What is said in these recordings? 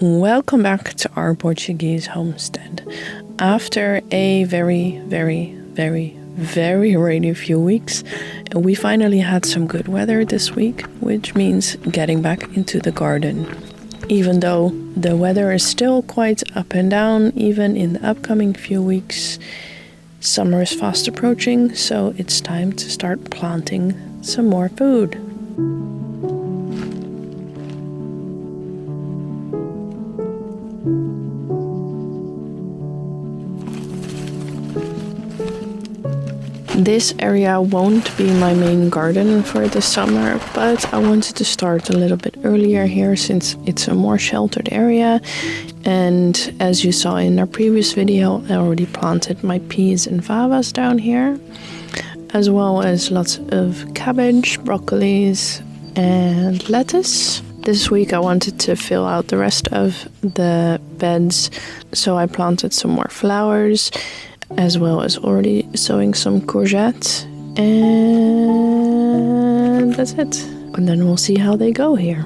Welcome back to our Portuguese homestead. After a very rainy few weeks, we finally had some good weather this week, which means getting back into the garden. Even though the weather is still quite up and down, even in the upcoming few weeks, summer is fast approaching, so it's time to start planting some more food. This area won't be my main garden for the summer, but I wanted to start a little bit earlier here since it's a more sheltered area. And as you saw in our previous video, I already planted my peas and fabas down here, as well as lots of cabbage, broccolis, and lettuce. This week I wanted to fill out the rest of the beds, so I planted some more flowers, as well as already sowing some courgettes, and that's it. And then we'll see how they go here.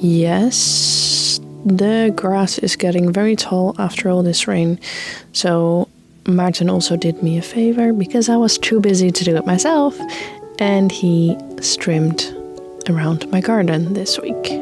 Yes, the grass is getting very tall after all this rain, so Maarten also did me a favor because I was too busy to do it myself, and he trimmed around my garden this week.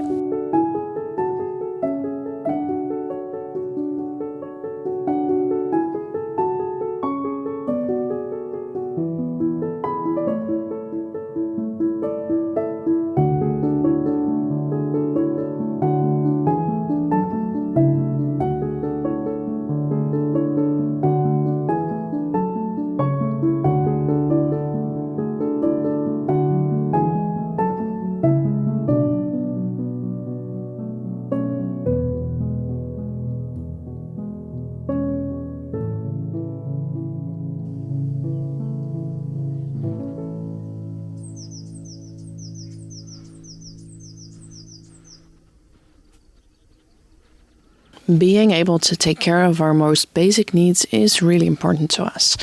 Being able to take care of our most basic needs is really important to us,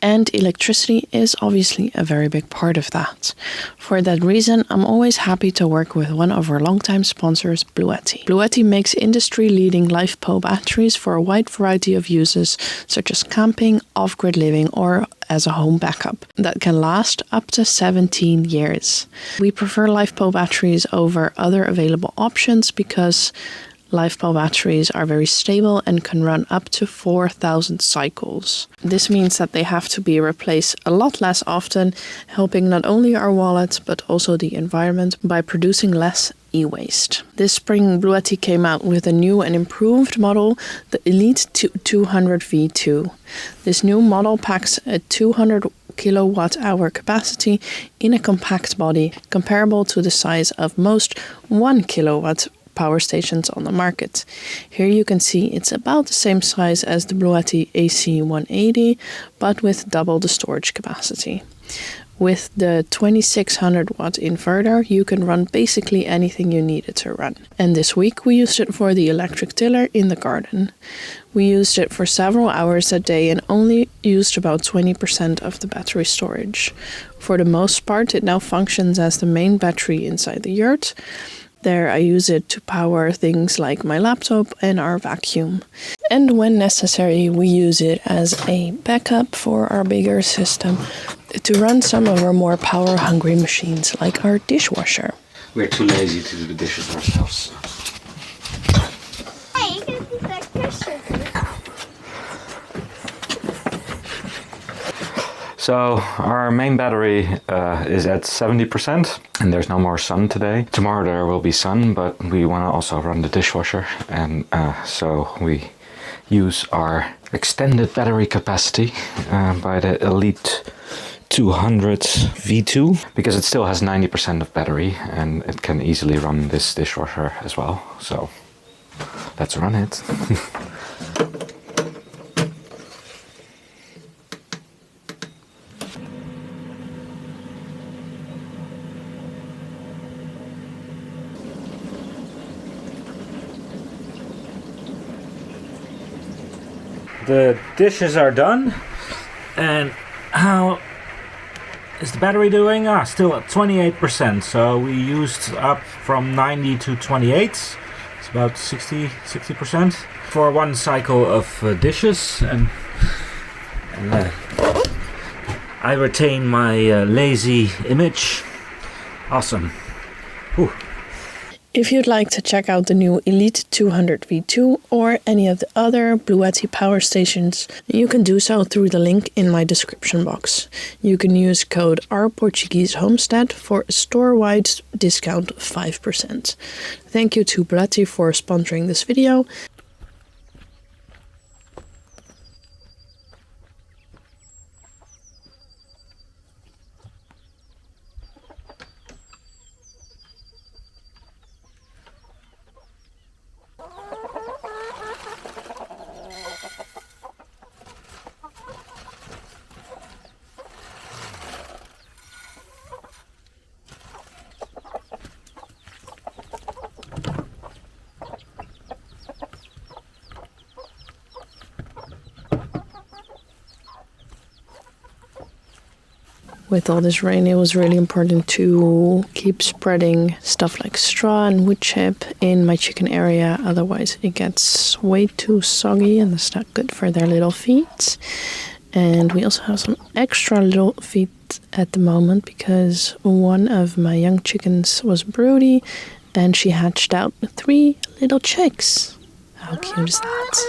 and electricity is obviously a very big part of that. For that reason, I'm always happy to work with one of our longtime sponsors, Bluetti. Bluetti makes industry-leading LiFePO batteries for a wide variety of uses, such as camping, off-grid living, or as a home backup, that can last up to 17 years. We prefer LiFePO batteries over other available options because LiFePO batteries are very stable and can run up to 4,000 cycles. This means that they have to be replaced a lot less often, helping not only our wallet but also the environment by producing less e-waste. This spring, Bluetti came out with a new and improved model, the Elite 200 V2. This new model packs a 200 kilowatt-hour capacity in a compact body, comparable to the size of most 1 kilowatt power stations on the market. Here you can see it's about the same size as the Bluetti AC180, but with double the storage capacity. With the 2600 watt inverter, you can run basically anything you need it to run. And this week we used it for the electric tiller in the garden. We used it for several hours a day and only used about 20% of the battery storage. For the most part, it now functions as the main battery inside the yurt. There I use it to power things like my laptop and our vacuum. And when necessary, we use it as a backup for our bigger system to run some of our more power-hungry machines, like our dishwasher. We're too lazy to do the dishes ourselves. Hey, you can put that pressure. So our main battery is at 70% and there's no more sun today. Tomorrow there will be sun, but we want to also run the dishwasher, and so we use our extended battery capacity by the Elite 200 V2, because it still has 90% of battery and it can easily run this dishwasher as well. So let's run it. The dishes are done, and how is the battery doing? Still at 28%, so we used up from 90 to 28. It's about 60% for one cycle of dishes, and I retain my lazy image. Awesome. Whew. If you'd like to check out the new Elite 200 V2 or any of the other Bluetti power stations, you can do so through the link in my description box. You can use code OurPortugueseHomestead for a store-wide discount of 5%. Thank you to Bluetti for sponsoring this video. With all this rain, it was really important to keep spreading stuff like straw and wood chip in my chicken area. Otherwise, it gets way too soggy and it's not good for their little feet. And we also have some extra little feet at the moment because one of my young chickens was broody and she hatched out 3 little chicks. How cute is that?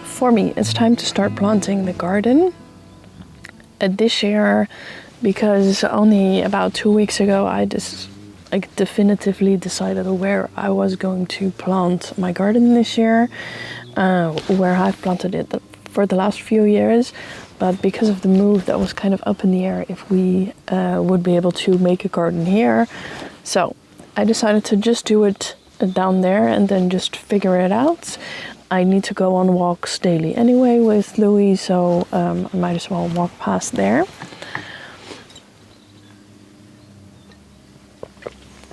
For me, it's time to start planting the garden. This year, because only about 2 weeks ago I just definitively decided where I was going to plant my garden this year, where I've planted it for the last few years. But because of the move, that was kind of up in the air if we would be able to make a garden here. So I decided to just do it down there and then just figure it out. I need to go on walks daily anyway with Louis, so I might as well walk past there.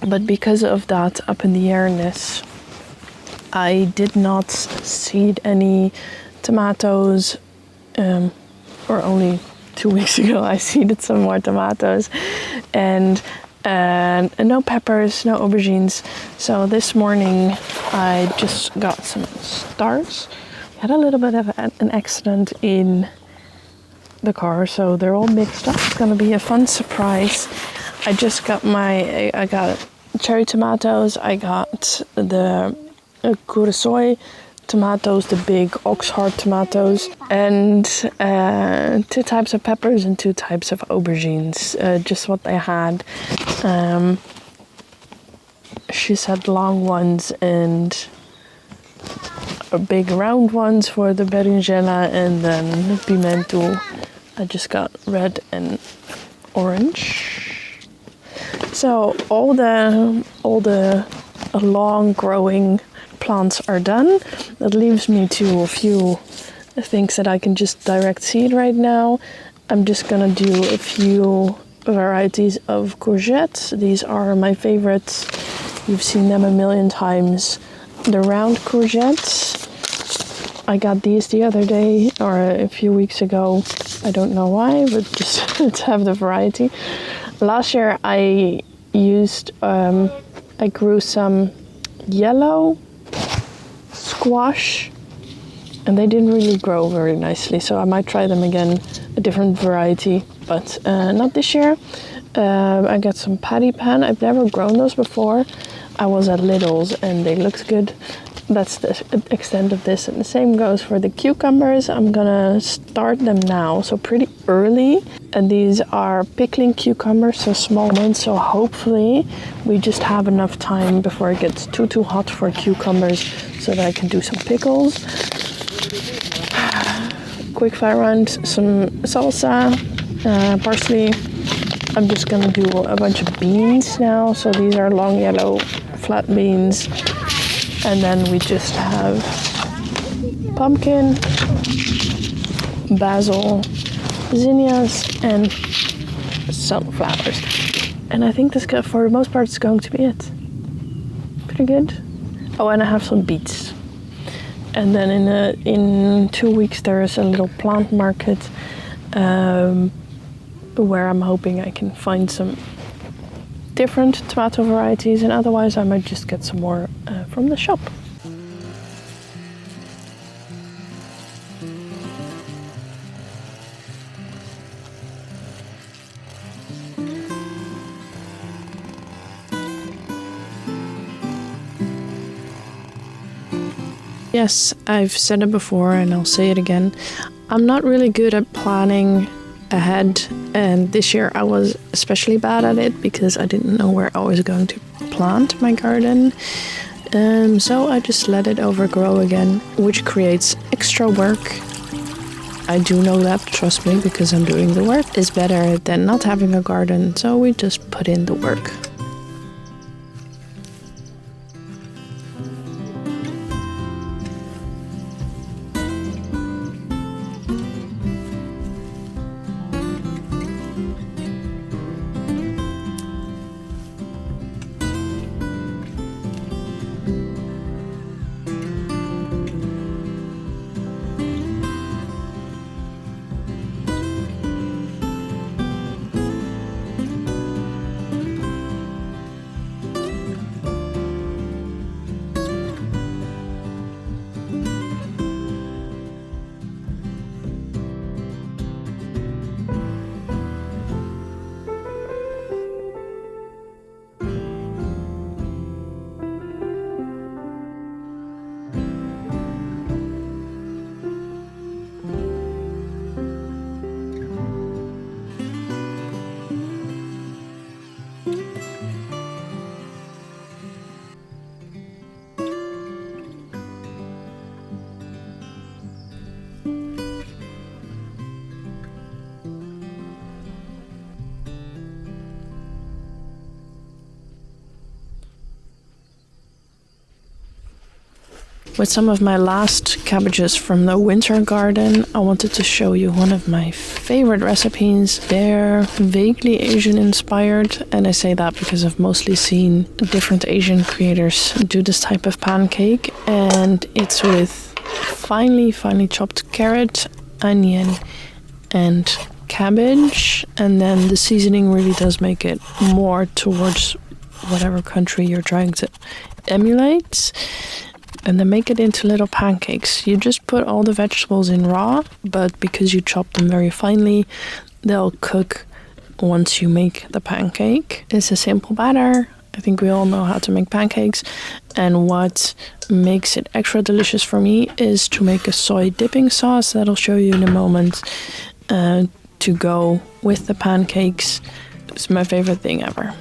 But because of that up in the airness, I did not seed any tomatoes, or only 2 weeks ago I seeded some more tomatoes, and no peppers, no aubergines. So this morning I just got some stars. Had a little bit of an accident in the car, so they're all mixed up. It's gonna be a fun surprise. I just got I got cherry tomatoes. I got the curacao tomatoes, the big Oxheart tomatoes, and 2 types of peppers and 2 types of aubergines. Just what they had. She said long ones and big round ones for the berinjela, and then pimento. I just got red and orange. So all the long growing plants are done. That leaves me to a few things that I can just direct seed right now. I'm just gonna do a few varieties of courgettes. These are my favorites. You've seen them a million times. The round courgettes. I got these the other day or a few weeks ago. I don't know why, but just to have the variety. Last year I grew some yellow squash, and they didn't really grow very nicely, so I might try them again, a different variety, but not this year. I got some patty pan. I've never grown those before. I was at Lidl's and they looked good. That's the extent of this, and the same goes for the cucumbers. I'm gonna start them now, so pretty early, and these are pickling cucumbers, so small ones, so hopefully we just have enough time before it gets too hot for cucumbers so that I can do some pickles. Quick fire round, some salsa, parsley. I'm just gonna do a bunch of beans now, so these are long yellow flat beans. And then we just have pumpkin, basil, zinnias, and sunflowers. And I think this, for the most part, is going to be it. Pretty good. Oh, and I have some beets. And then in 2 weeks there is a little plant market where I'm hoping I can find some different tomato varieties, and otherwise I might just get some more from the shop. Yes, I've said it before and I'll say it again. I'm not really good at planning ahead, and this year I was especially bad at it because I didn't know where I was going to plant my garden. So I just let it overgrow again, which creates extra work. I do know that, trust me, because I'm doing the work. It's better than not having a garden, so we just put in the work. With some of my last cabbages from the winter garden, I wanted to show you one of my favorite recipes. They're vaguely Asian inspired, and I say that because I've mostly seen different Asian creators do this type of pancake, and it's with finely chopped carrot, onion, and cabbage, and then the seasoning really does make it more towards whatever country you're trying to emulate. And then make it into little pancakes. You just put all the vegetables in raw, but because you chop them very finely, they'll cook once you make the pancake. It's a simple batter. I think we all know how to make pancakes. And what makes it extra delicious for me is to make a soy dipping sauce that I'll show you in a moment to go with the pancakes. It's my favorite thing ever.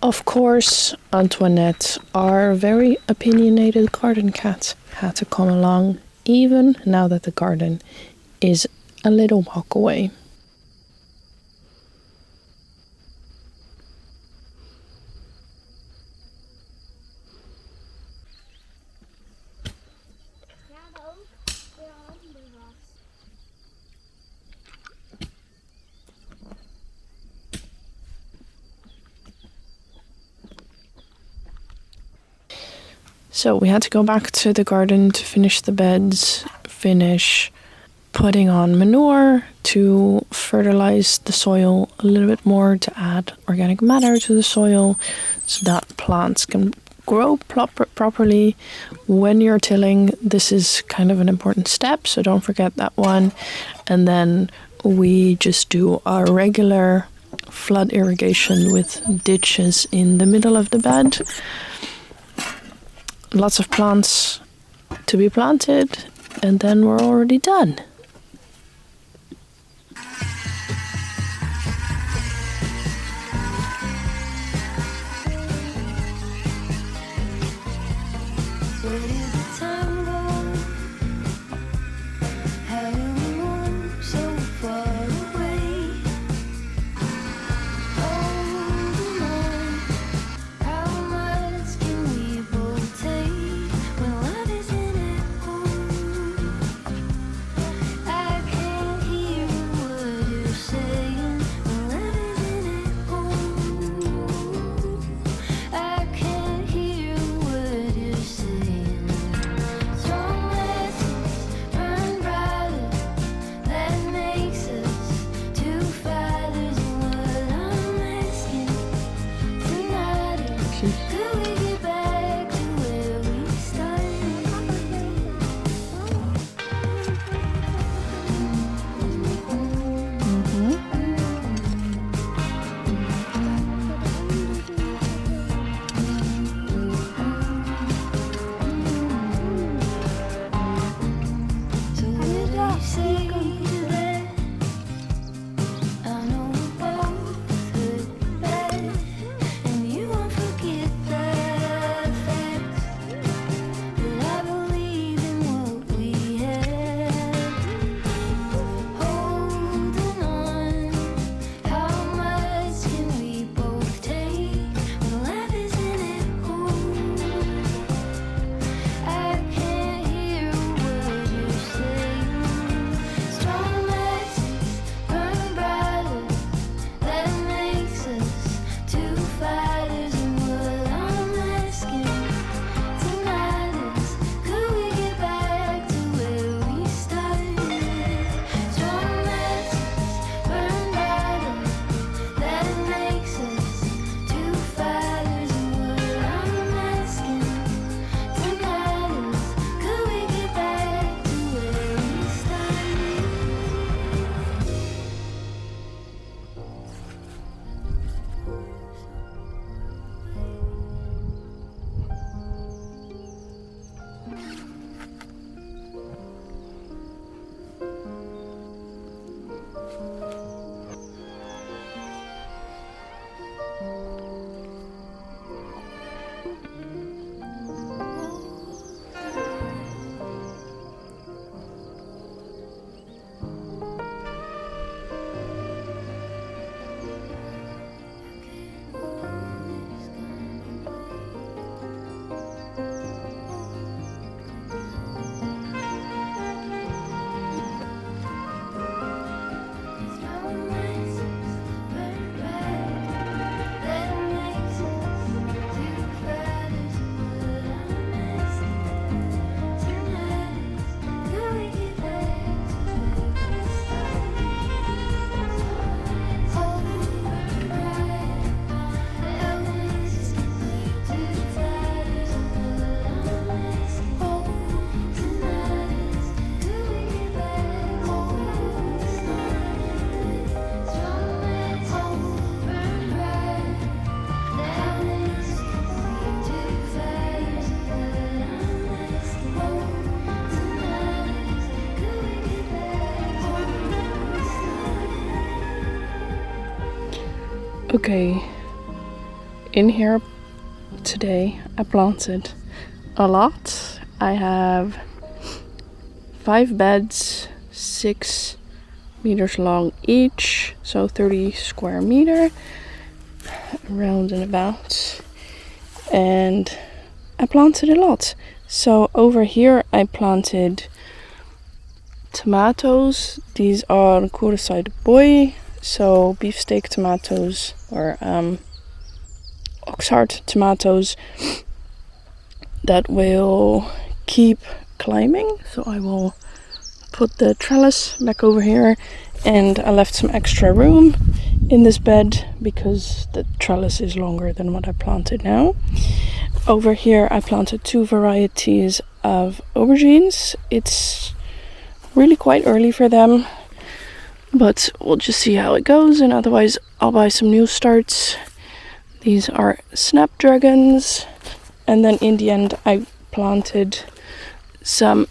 Of course, Antoinette, our very opinionated garden cat, had to come along, even now that the garden is a little walk away. So we had to go back to the garden to finish the beds, finish putting on manure to fertilize the soil a little bit more, to add organic matter to the soil so that plants can grow properly. When you're tilling, this is kind of an important step, so don't forget that one. And then we just do our regular flood irrigation with ditches in the middle of the bed. Lots of plants to be planted, and then we're already done. Okay, in here today I planted a lot. I have 5 beds, 6 meters long each, so 30 square meter, round and about. And I planted a lot. So over here I planted tomatoes. These are Courtside Boy, so beefsteak tomatoes or oxheart tomatoes that will keep climbing. So I will put the trellis back over here, and I left some extra room in this bed because the trellis is longer than what I planted now. Over here I planted 2 varieties of aubergines. It's really quite early for them, but we'll just see how it goes, and otherwise I'll buy some new starts. These are snapdragons, and then in the end I planted some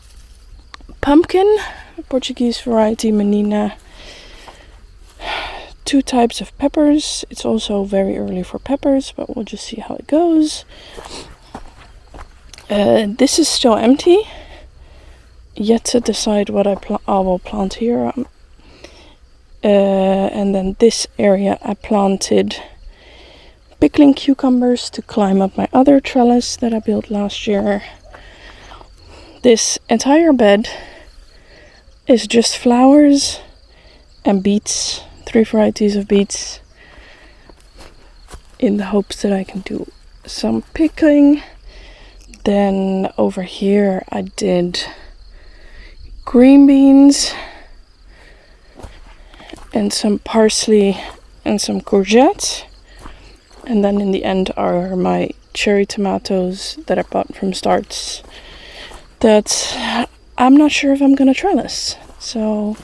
pumpkin, Portuguese variety Menina, 2 types of peppers. It's also very early for peppers, but we'll just see how it goes. This is still empty, yet to decide what I will plant here. And then this area I planted pickling cucumbers to climb up my other trellis that I built last year. This entire bed is just flowers and beets, 3 varieties of beets, in the hopes that I can do some pickling. Then over here I did green beans and some parsley and some courgette. And then in the end are my cherry tomatoes that I bought from Starts that I'm not sure if I'm gonna trellis. So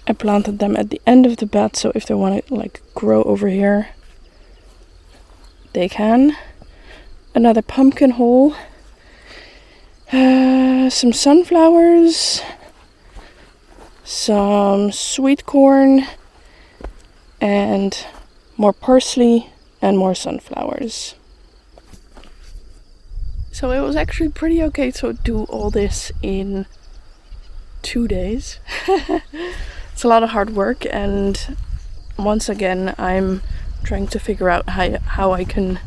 I planted them at the end of the bed, so if they want to like grow over here, they can. Another pumpkin hole, some sunflowers, some sweet corn, and more parsley and more sunflowers. So it was actually pretty okay to do all this in 2 days. It's a lot of hard work, and once again I'm trying to figure out how I can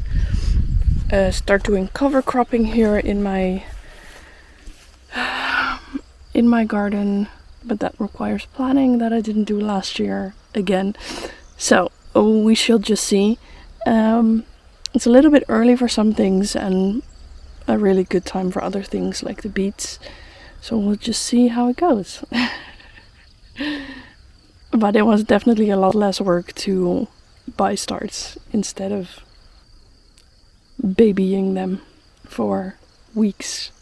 start doing cover cropping here in my garden, but that requires planning that I didn't do last year again. So we shall just see. It's a little bit early for some things and a really good time for other things like the beets. So we'll just see how it goes. But it was definitely a lot less work to buy starts instead of babying them for weeks.